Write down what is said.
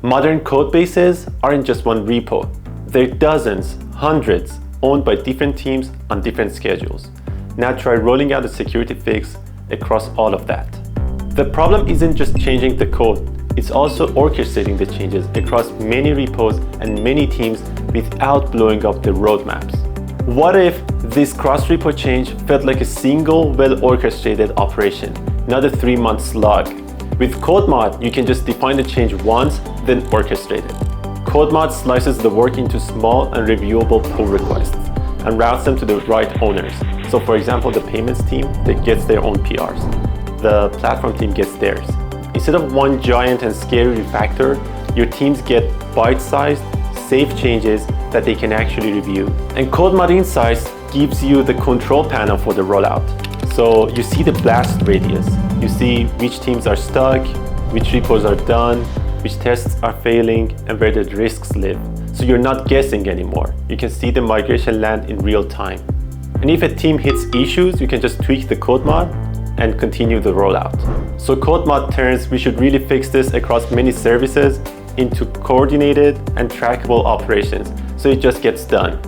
Modern code bases aren't just one repo. They're dozens, hundreds, owned by different teams on different schedules. Now try rolling out a security fix across all of that. The problem isn't just changing the code, it's also orchestrating the changes across many repos and many teams without blowing up the roadmaps. What if this cross-repo change felt like a single, well-orchestrated operation, not a 3-month slog? With Codemod, you can just define the change once, then orchestrate it. Codemod slices the work into small and reviewable pull requests and routes them to the right owners. So for example, the payments team that gets their own PRs. The platform team gets theirs. Instead of one giant and scary refactor, your teams get bite-sized, safe changes that they can actually review. And Codemod Insights gives you the control panel for the rollout. So you see the blast radius. You see which teams are stuck, which repos are done, which tests are failing, and where the risks live. So you're not guessing anymore. You can see the migration land in real time. And if a team hits issues, you can just tweak the Codemod and continue the rollout. So Codemod turns "we should really fix this across many services" into coordinated and trackable operations. So it just gets done.